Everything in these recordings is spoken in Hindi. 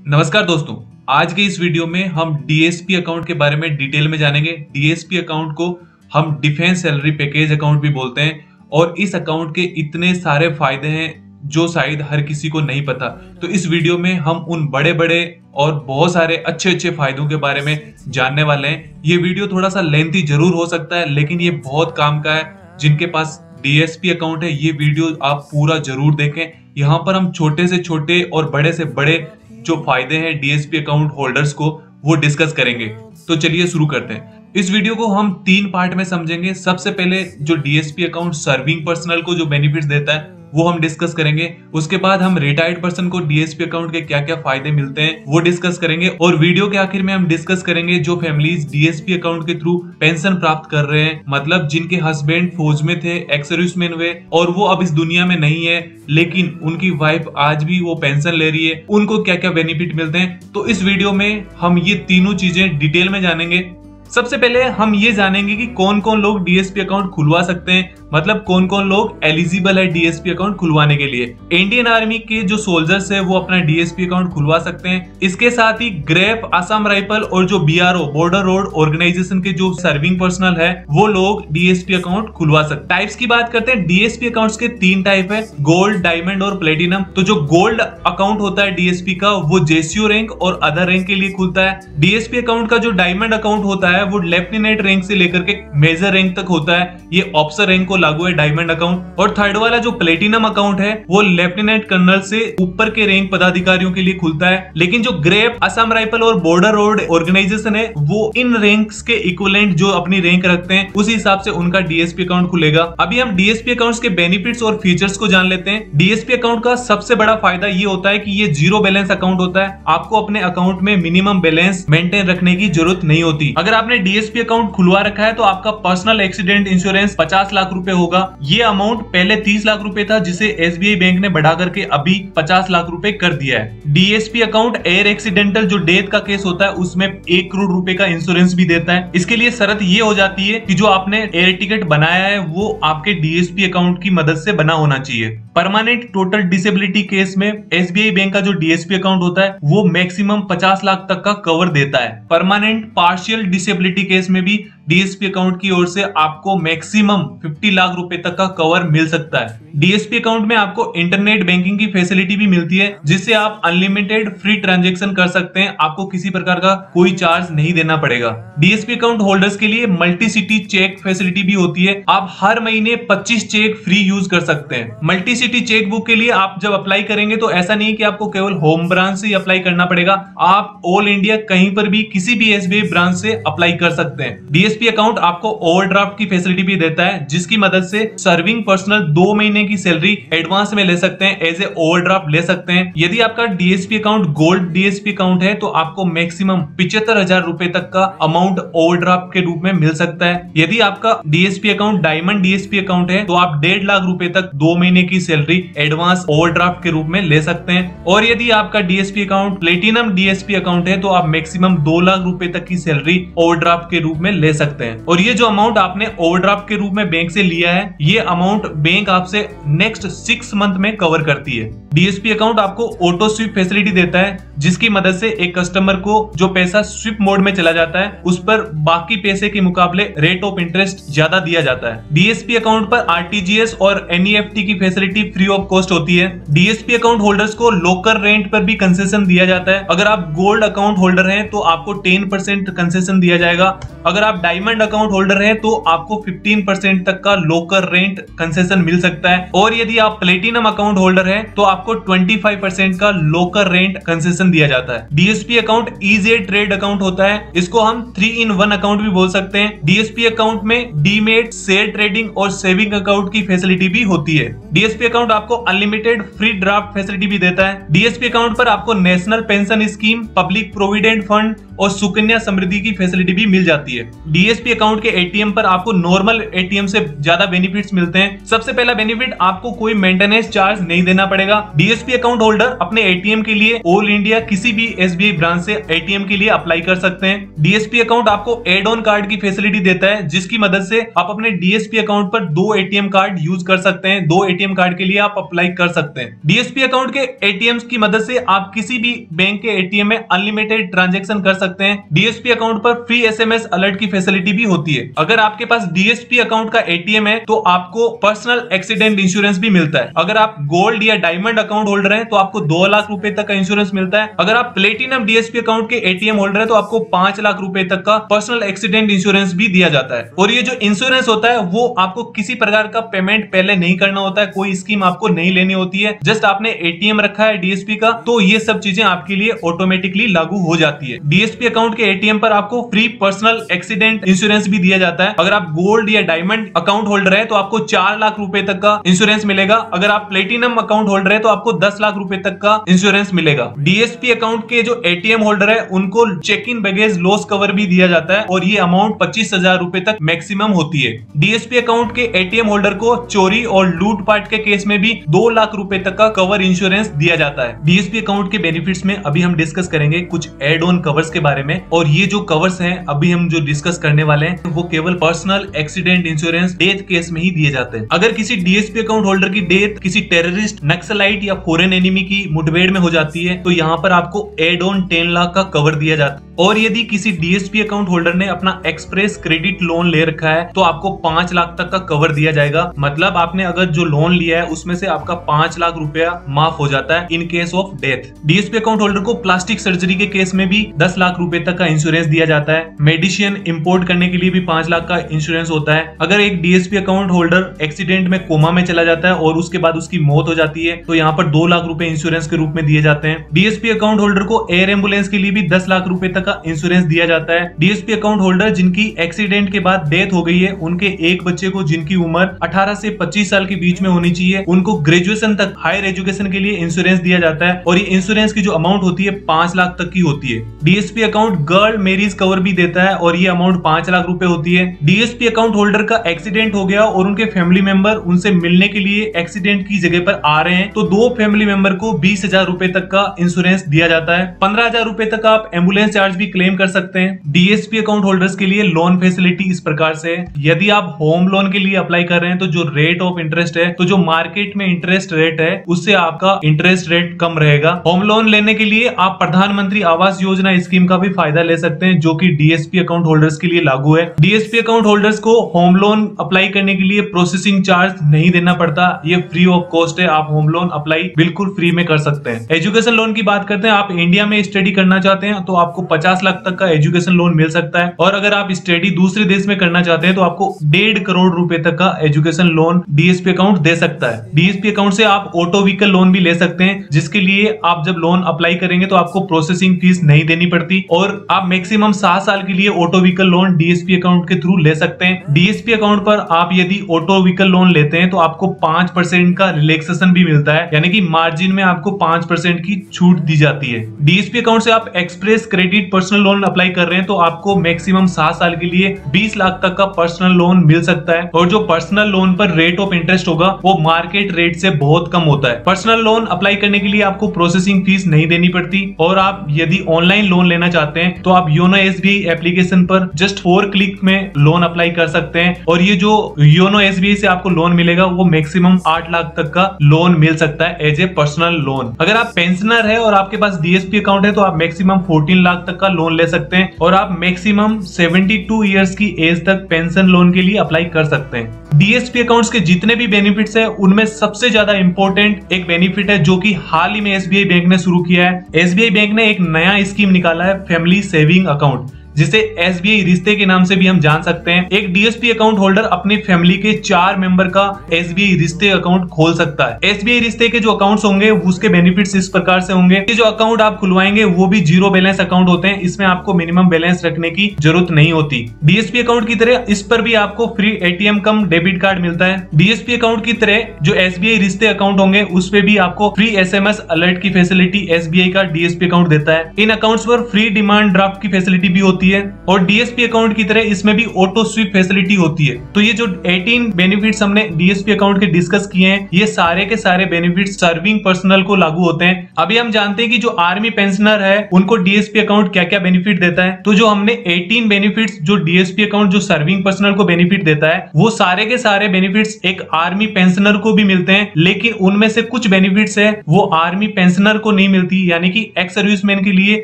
नमस्कार दोस्तों, आज के इस वीडियो में हम डीएसपी अकाउंट के बारे में डिटेल में जानेंगे। डीएसपी अकाउंट को हम डिफेंस सैलरी पैकेज अकाउंट भी बोलते हैं और इस अकाउंट के इतने सारे फायदे हैं जो शायद हर किसी को नहीं पता। तो इस वीडियो में हम उन बड़े बड़े और बहुत सारे अच्छे फायदों के बारे में जानने वाले हैं। ये वीडियो थोड़ा सा लेंथी जरूर हो सकता है, लेकिन ये बहुत काम का है। जिनके पास डीएसपी अकाउंट है, ये वीडियो आप पूरा जरूर देखें। यहाँ पर हम छोटे से छोटे और बड़े से बड़े जो फायदे हैं डीएसपी अकाउंट होल्डर्स को वो डिस्कस करेंगे। तो चलिए शुरू करते हैं। इस वीडियो को हम 3 पार्ट में समझेंगे। सबसे पहले जो डीएसपी अकाउंट सर्विंग पर्सनल को जो बेनिफिट्स देता है वो हम डिस्कस करेंगे। उसके बाद हम रिटायर्ड पर्सन को डीएसपी अकाउंट के क्या क्या फायदे मिलते हैं वो डिस्कस करेंगे। और वीडियो के आखिर में हम डिस्कस करेंगे जो फैमिलीज डीएसपी अकाउंट के थ्रू पेंशन प्राप्त कर रहे हैं, मतलब जिनके हस्बैंड फौज में थे, एक्स सर्विसमैन हुए और वो अब इस दुनिया में नहीं है, लेकिन उनकी वाइफ आज भी वो पेंशन ले रही है, उनको क्या क्या बेनिफिट मिलते हैं। तो इस वीडियो में हम ये तीनों चीजें डिटेल में जानेंगे। सबसे पहले हम ये जानेंगे कि कौन कौन लोग डीएसपी अकाउंट खुलवा सकते हैं, मतलब कौन कौन लोग एलिजिबल है डीएसपी अकाउंट खुलवाने के लिए। इंडियन आर्मी के जो सोल्जर्स है वो अपना डीएसपी अकाउंट खुलवा सकते हैं। इसके साथ ही ग्रेप, असम राइफल और जो बीआरओ बॉर्डर रोड ऑर्गेनाइजेशन के जो सर्विंग पर्सनल है वो लोग डीएसपी अकाउंट खुलवा सकते हैं। टाइप्स की बात करते हैं। डीएसपी अकाउंट्स के 3 टाइप है, गोल्ड, डायमंड और प्लेटिनम। तो जो गोल्ड अकाउंट होता है डीएसपी का वो जेसीओ रैंक और अदर रैंक के लिए खुलता है। डीएसपी अकाउंट का जो डायमंड अकाउंट होता है वो लेफ्टिनेंट रैंक से लेकर के मेजर रैंक तक होता है। ये ऑफिसर रैंक को लागू है डायमंड अकाउंट। और थर्ड वाला जो प्लेटिनम अकाउंट है वो लेफ्टिनेंट कर्नल से ऊपर के रैंक पदाधिकारियों के लिए खुलता है। लेकिन जो ग्रेप, असम राइफल और बॉर्डर रोड ऑर्गेनाइजेशन है वो इन रैंक्स के इक्विवेलेंट जो अपनी रैंक रखते हैं उस हिसाब से उनका डीएसपी अकाउंट खुलेगा। अभी हम डीएसपी अकाउंट्स के बेनिफिट्स और फीचर्स को जान लेते हैं। डीएसपी अकाउंट का सबसे बड़ा फायदा ये होता है कि ये जीरो बैलेंस अकाउंट होता है। आपको अपने अकाउंट में मिनिमम बैलेंस मेंटेन रखने की जरूरत नहीं होती। अगर आपने डीएसपी अकाउंट खुलवा रखा है तो आपका पर्सनल एक्सीडेंट इंश्योरेंस 50 लाख रुपए होगा। ये अमाउंट पहले 30 लाख रुपए था, जिसे एसबीआई बैंक ने बढ़ा करके अभी 50 लाख रुपए कर दिया है। डीएसपी अकाउंट एयर एक्सीडेंटल जो डेथ का केस होता है उसमें 1 करोड़ रुपए का इंश्योरेंस भी देता है। इसके लिए शर्त ये हो जाती है कि जो आपने एयर टिकट बनाया है वो आपके डीएसपी अकाउंट की मदद से बना होना चाहिए। परमानेंट टोटल डिसेबिलिटी केस में एसबीआई बैंक का जो डीएसपी अकाउंट होता है वो मैक्सिमम 50 लाख तक का कवर देता है। परमानेंट पार्शियल डिसेबिलिटी केस में भी डीएसपी अकाउंट की ओर से आपको मैक्सिमम 50 लाख रुपए तक का कवर मिल सकता है। डीएसपी अकाउंट में आपको इंटरनेट बैंकिंग की फैसिलिटी भी मिलती है, जिससे आप अनलिमिटेड फ्री ट्रांजैक्शन कर सकते हैं। आपको किसी प्रकार का कोई चार्ज नहीं देना पड़ेगा। डीएसपी अकाउंट होल्डर्स के लिए मल्टी सिटी चेक फैसिलिटी भी होती है। आप हर महीने 25 चेक फ्री यूज कर सकते हैं। मल्टी सिटी चेक बुक के लिए आप जब अप्लाई करेंगे तो ऐसा नहीं कि आपको केवल होम ब्रांच से अप्लाई करना पड़ेगा, आप ऑल इंडिया कहीं पर भी किसी भी एसबीआई ब्रांच से अप्लाई कर सकते हैं। डीएसपी अकाउंट आपको ओवरड्राफ्ट की फैसिलिटी भी देता है, जिसकी मदद से सर्विंग पर्सनल 2 महीने की सैलरी एडवांस में ले सकते हैं, एज ए ओवरड्राफ्ट ले सकते हैं। यदि आपका DSP account gold DSP account है तो आपको मैक्सिमम 75,000 रुपए तक का अमाउंट ओवरड्राफ्ट के रूप में मिल सकता है। यदि आपका DSP account diamond DSP account है तो आप 1.5 लाख रुपए तक 2 महीने की सैलरी एडवांस ओवरड्राफ्ट के रूप में ले सकते हैं। और यदि आपका DSP account platinum DSP account है तो आप मैक्सिमम 2 लाख रुपए तक की सैलरी ओवरड्राफ्ट के रूप में ले सकते हैं। और ये जो अमाउंट आपने ओवरड्राफ्ट के रूप में बैंक से लिया है, ये अमाउंट बैंक आपसे नेक्स्ट 6 मंथ में कवर करती है। डीएसपी अकाउंट आपको ऑटो स्विप फैसिलिटी देता है, जिसकी मदद से एक कस्टमर को जो पैसा स्विप मोड में चला जाता है उस पर बाकी पैसे के मुकाबले रेट ऑफ इंटरेस्ट ज्यादा दिया जाता है। डीएसपी अकाउंट पर आरटीजीएस और एनईएफटी की फैसिलिटी फ्री ऑफ कॉस्ट होती है। डीएसपी अकाउंट होल्डर्स को लोकल रेंट पर भी कंसेशन दिया जाता है। अगर आप गोल्ड अकाउंट होल्डर हैं तो आपको 10% कंसेशन दिया जाएगा। अगर आप डायमंड अकाउंट होल्डर हैं तो आपको 15% तक का लोकल रेंट कंसेशन मिल सकता है। और यदि आप प्लेटिनम अकाउंट होल्डर हैं तो आपको 25% का लोकल रेंट कंसेशन दिया जाता है। DSP account easy trade account होता है, इसको हम 3-in-1 अकाउंट भी बोल सकते हैं। डीएसपी अकाउंट में डीमेट, शेयर ट्रेडिंग और सेविंग अकाउंट की फैसिलिटी भी होती है। डीएसपी अकाउंट आपको अनलिमिटेड फ्री ड्राफ्ट फैसिलिटी भी देता है। डीएसपी अकाउंट पर आपको national pension scheme, public provident fund और सुकन्या समृद्धि की फैसिलिटी भी मिल जाती है। डीएसपी अकाउंट के एटीएम पर आपको नॉर्मल एटीएम से ज्यादा बेनिफिट्स मिलते हैं। सबसे पहला बेनिफिट, आपको कोई मेंटेनेंस चार्ज नहीं देना पड़ेगा। डीएसपी अकाउंट होल्डर अपने एटीएम के लिए ऑल इंडिया किसी भी एसबीआई ब्रांच से एटीएम के लिए अप्लाई कर सकते हैं। डीएसपी अकाउंट आपको एड ऑन कार्ड की फैसिलिटी देता है, जिसकी मदद से आप अपने डीएसपी अकाउंट पर 2 एटीएम कार्ड यूज कर सकते हैं। 2 एटीएम कार्ड के लिए आप अप्लाई कर सकते हैं। डीएसपी अकाउंट के एटीएम की मदद से आप किसी भी बैंक के एटीएम में अनलिमिटेड ट्रांजैक्शन कर सकते हैं। डीएसपी अकाउंट पर फ्री एसएमएस अलर्ट की फैसिलिटी भी होती है। अगर आपके पास डीएसपी अकाउंट का एटीएम है तो आपको पर्सनल एक्सीडेंट इंश्योरेंस भी मिलता है। अगर आप गोल्ड या डायमंड अकाउंट होल्डर हैं तो आपको 2 लाख रुपए तक का इंश्योरेंस मिलता है। अगर आप प्लेटिनम डीएसपी अकाउंट के एटीएम होल्डर है तो आपको 5 लाख रुपए तक का पर्सनल एक्सीडेंट इंश्योरेंस भी दिया जाता है। और ये जो इंश्योरेंस होता है वो आपको किसी प्रकार का पेमेंट पहले नहीं करना होता है, कोई स्कीम आपको नहीं लेनी होती है। जस्ट आपने एटीएम रखा है डीएसपी का तो ये सब चीजें आपके लिए ऑटोमेटिकली लागू हो जाती है। डीएसपी अकाउंट के एटीएम पर आपको फ्री पर्सनल एक्सीडेंट इंश्योरेंस भी दिया जाता है। अगर आप गोल्ड या डायमंड अकाउंट होल्डर है तो आपको 4 लाख रुपए तक का इंश्योरेंस मिलेगा। अगर आप प्लेटिनम अकाउंट होल्डर है तो आपको 10 लाख रुपए तक का इंश्योरेंस मिलेगा। डीएसपी अकाउंट के जो एटीएम होल्डर है उनको check in baggage loss cover भी दिया जाता है और ये अमाउंट 25,000 रुपए तक मैक्सिमम होती है। डीएसपी अकाउंट के एटीएम होल्डर को चोरी और लूटपाट के केस में भी 2 लाख रुपए तक का कवर इंश्योरेंस दिया जाता है। डीएसपी अकाउंट के बेनिफिट्स में अभी हम डिस्कस करेंगे कुछ एड ऑन कवर्स के बारे में, और ये जो कवर्स हैं अभी हम जो डिस्कस करने वाले हैं वो केवल personal accident insurance death case में ही दिए जाते हैं। अगर किसी डीएसपी अकाउंट होल्डर की डेथ किसी टेररिस्ट, नक्सलाइट या फॉरेन एनिमी की मुठभेड़ में हो जाती है तो यहाँ पर आपको एड ऑन 10 लाख का कवर दिया जाता है। और यदि किसी डीएसपी अकाउंट होल्डर ने अपना एक्सप्रेस क्रेडिट लोन ले रखा है तो आपको 5 लाख तक का कवर दिया जाएगा। मतलब आपने अगर जो लोन लिया है उसमें से आपका 5 लाख रुपया माफ हो जाता है in case of death. DSP account holder को प्लास्टिक सर्जरी के केस में भी 10 लाख रुपए तक का इंश्योरेंस दिया जाता है। मेडिसिन इंपोर्ट करने के लिए भी 5 लाख का इंश्योरेंस होता है। अगर एक डीएसपी अकाउंट होल्डर एक्सीडेंट में कोमा में चला जाता है और उसके बाद उसकी मौत हो जाती है तो यहाँ पर 2 लाख रुपए इंश्योरेंस के रूप में दिए जाते हैं। डीएसपी अकाउंट होल्डर को एयर एम्बुलेंस के लिए भी 10 लाख रुपए तक का इंश्योरेंस दिया जाता है। डीएसपी अकाउंट होल्डर जिनकी एक्सीडेंट के बाद डेथ हो गई है उनके एक बच्चे को जिनकी उम्र 18 से 25 साल के बीच में होनी चाहिए उनको ग्रेजुएशन तक हायर एजुकेशन के लिए इंश्योरेंस दिया जाता है और ये इंश्योरेंस की जो अमाउंट होती है 5 लाख तक की होती है। DSP account girl marriage cover भी देता है और ये अमाउंट 5 लाख रुपए होती है। डीएसपी अकाउंट होल्डर का एक्सीडेंट हो गया और उनके फैमिली मेंबर उनसे मिलने के लिए एक्सीडेंट की जगह पर आ रहे हैं तो 2 फैमिली मेंबर को 20,000 रुपए तक का इंश्योरेंस दिया जाता है। 15,000 रुपए तक आप एम्बुलेंस चार्ज भी क्लेम कर सकते हैं। डीएसपी अकाउंट होल्डर्स के लिए लोन फैसिलिटी इस प्रकार से है, यदि आप होम लोन के लिए अप्लाई कर रहे हैं तो जो रेट ऑफ इंटरेस्ट है तो जो मार्केट में इंटरेस्ट रेट है उससे आपका इंटरेस्ट रेट कम रहेगा। होम लोन लेने के लिए आप प्रधानमंत्री आवास योजना स्कीम का भी फायदा ले सकते हैं जो कि डीएसपी अकाउंट होल्डर्स के लिए लागू है। डीएसपी अकाउंट होल्डर्स को होम लोन अप्लाई करने के लिए प्रोसेसिंग चार्ज नहीं देना पड़ता, ये फ्री ऑफ कॉस्ट है। आप होम लोन अप्लाई बिल्कुल फ्री में कर सकते हैं। एजुकेशन लोन की बात करते हैं, आप इंडिया में स्टडी करना चाहते हैं तो आपको 50 लाख तक का एजुकेशन लोन मिल सकता है और अगर आप स्टडी दूसरे देश में करना चाहते हैं तो आपको 1.5 करोड़ रुपए तक का एजुकेशन लोन डीएसपी अकाउंट दे सकता है। डीएसपी अकाउंट से आप ऑटो व्हीकल लोन भी ले सकते हैं जिसके लिए आप जब लोन अप्लाई करेंगे तो आपको प्रोसेसिंग फीस नहीं देनी पड़ती और आप मैक्सिमम 7 साल के लिए auto vehicle loan DSP account के थ्रू ले सकते हैं। डीएसपी अकाउंट पर आप यदि ऑटो व्हीकल लोन लेते हैं तो आपको 5% का रिलैक्सेशन भी मिलता है, यानी कि मार्जिन में आपको 5% की छूट दी जाती है। डीएसपी अकाउंट से आप express credit personal loan apply कर रहे हैं तो आपको मैक्सिमम 7 साल के लिए 20 लाख तक का पर्सनल लोन मिल सकता है और जो पर्सनल लोन पर रेट ऑफ इंटरेस्ट होगा वो मार्केट रेट से बहुत कम होता है। पर्सनल लोन अप्लाई करने के लिए आपको प्रोसेसिंग फीस नहीं देनी पड़ती और आप यदि ऑनलाइन लोन लेना चाहते हैं तो आप योनो एसबीआई एप्लीकेशन पर जस्ट 4 क्लिक में लोन अप्लाई कर सकते हैं और ये जो योनो एसबीआई से आपको लोन मिलेगा वो मैक्सिमम 8 लाख तक का लोन मिल सकता है एज ए पर्सनल लोन। अगर आप पेंशनर है और आपके पास डीएसपी अकाउंट है तो आप मैक्सिमम 14 लाख तक का लोन ले सकते हैं और आप मैक्सिमम 72 इयर्स की एज तक पेंशन लोन के लिए अप्लाई कर सकते हैं। डीएसपी अकाउंट्स के जितने भी बेनिफिट्स है उनमें सबसे ज्यादा इंपॉर्टेंट एक बेनिफिट है जो कि हाल ही में एसबीआई बैंक ने शुरू किया है। एसबीआई बैंक ने एक नया स्कीम निकाला है, फैमिली सेविंग अकाउंट। जिसे SBI रिश्ते के नाम से भी हम जान सकते हैं। एक DSP अकाउंट होल्डर अपनी फैमिली के 4 मेंबर का SBI रिश्ते अकाउंट खोल सकता है। SBI रिश्ते के जो अकाउंट्स होंगे उसके बेनिफिट्स इस प्रकार से होंगे कि जो अकाउंट आप खुलवाएंगे वो भी जीरो बैलेंस अकाउंट होते हैं। इसमें आपको मिनिमम बैलेंस रखने की जरूरत नहीं होती। DSP अकाउंट की तरह इस पर भी आपको फ्री ATM कम डेबिट कार्ड मिलता है। DSP अकाउंट की तरह जो SBI रिश्ते अकाउंट होंगे उस पे भी आपको फ्री SMS अलर्ट की फैसिलिटी SBI का DSP अकाउंट देता है। इन अकाउंट्स पर फ्री डिमांड ड्राफ्ट की फैसिलिटी भी होती है और DSP अकाउंट की तरह इसमें भी ऑटो स्वीप फैसिलिटी होती है। तो ये जो 18 बेनिफिट्स हमने DSP अकाउंट के डिस्कस किए हैं, ये सारे के सारे बेनिफिट्स सर्विंग पर्सनल को लागू होते हैं। अभी हम जानते हैं कि जो आर्मी पेंशनर है उनको DSP अकाउंट क्या क्या बेनिफिट देता है। तो जो हमने 18 बेनिफिट्स जो DSP अकाउंट जो सर्विंग पर्सनल को बेनिफिट देता है, वो सारे के सारे बेनिफिट्स एक आर्मी पेंशनर को भी मिलते हैं, लेकिन उनमें से कुछ बेनिफिट्स है वो आर्मी पेंशनर को नहीं मिलती, यानी कि एक्स सर्विसमैन के लिए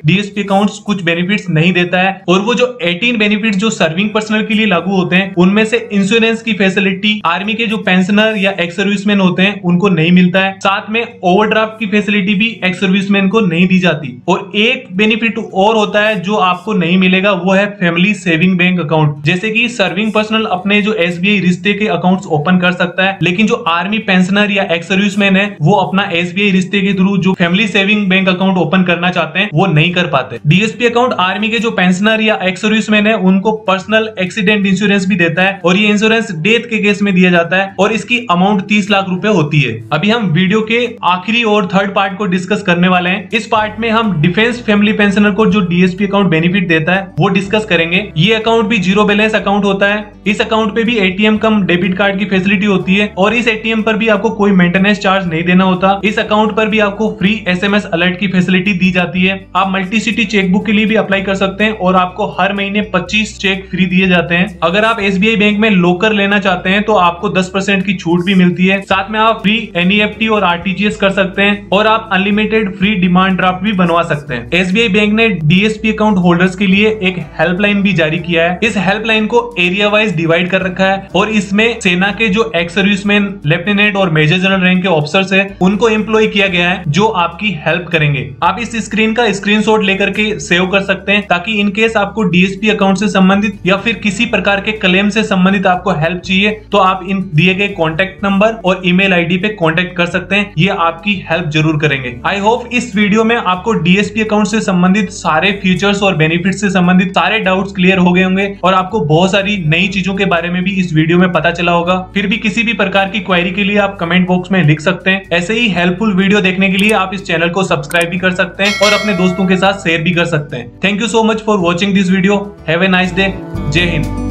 DSP अकाउंट्स कुछ बेनिफिट्स नहीं देता है। और वो जो 18 बेनिफिट्स जो सर्विंग पर्सनल के लिए लागू होते हैं उनमें से इंश्योरेंस की फैसिलिटी आर्मी के जो पेंशनर या एक्स सर्विसमैन होते हैं उनको नहीं मिलता है। साथ में ओवरड्राफ्ट की फैसिलिटी भी एक्स सर्विसमैन को नहीं दी जाती। और एक बेनिफिट और होता है जो आपको नहीं मिलेगा, वो है फैमिली सेविंग बैंक अकाउंट। जैसे कि सर्विंग पर्सनल अपने जो SBI रिश्ते के अकाउंट्स ओपन कर सकता है, लेकिन जो आर्मी पेंशनर या एक्स सर्विसमैन है वो अपना SBI रिश्ते के थ्रू जो family saving bank account open करना चाहते हैं वो नहीं कर पाते। DSP अकाउंट आर्मी के जो पेंशनर या एक्स सर्विसमैन है उनको पर्सनल एक्सीडेंट इंश्योरेंस भी देता है और ये इंश्योरेंस डेथ के केस में दिया जाता है और इसकी अमाउंट 30 लाख रुपए होती है। अभी हम वीडियो के आखिरी और थर्ड पार्ट को डिस्कस करने वाले हैं। इस पार्ट में हम डिफेंस फैमिली पेंशनर को जो DSP अकाउंट बेनिफिट देता है वो डिस्कस करेंगे। ये अकाउंट भी जीरो बैलेंस अकाउंट होता है। इस अकाउंट पे भी ATM कम डेबिट कार्ड की फैसिलिटी होती है और इस ATM पर भी आपको कोई मेंटेनेंस चार्ज नहीं देना होता। इस अकाउंट पर भी आपको फ्री SMS अलर्ट की फैसिलिटी दी जाती है। आप मल्टी सिटी चेकबुक के लिए भी अप्लाई कर सकते हैं और आपको हर महीने 25 चेक फ्री दिए जाते हैं। अगर आप SBI बैंक में लॉकर लेना चाहते हैं तो आपको 10% की छूट भी मिलती है। साथ में आप फ्री NEFT और RTGS कर सकते हैं और आप अनलिमिटेड फ्री डिमांड ड्राफ्ट भी बनवा सकते हैं। SBI बैंक ने DSP अकाउंट होल्डर्स के लिए एक हेल्पलाइन भी जारी किया है। इस हेल्पलाइन को एरिया वाइज डिवाइड कर रखा है और इसमें सेना के जो एक्स सर्विसमैन, लेफ्टिनेंट और मेजर जनरल रैंक के ऑफिसर्स है उनको एम्प्लॉय किया गया है जो आपकी हेल्प करेंगे। आप इस स्क्रीन का स्क्रीनशॉट लेकर के सेव कर सकते हैं ताकि इन केस आपको DSP अकाउंट से संबंधित या फिर किसी प्रकार के क्लेम से संबंधित आपको हेल्प चाहिए तो आप इन दिए गए कॉन्टेक्ट नंबर और ईमेल ID पे कॉन्टेक्ट कर सकते हैं। ये आपकी हेल्प जरूर करेंगे। आई होप इस वीडियो में आपको DSP अकाउंट से संबंधित सारे फीचर्स और बेनिफिट्स से संबंधित सारे डाउट्स क्लियर हो गए होंगे और आपको बहुत सारी नई चीजों के बारे में भी इस वीडियो में पता चला होगा। फिर भी किसी भी प्रकार की क्वेरी के लिए आप कमेंट बॉक्स में लिख सकते हैं। ऐसे ही हेल्पफुल वीडियो देखने के लिए आप इस चैनल को सब्सक्राइब भी कर सकते हैं और अपने दोस्तों के साथ शेयर भी कर सकते हैं। Thank you so much for watching this video. Have a nice day. जय हिंद।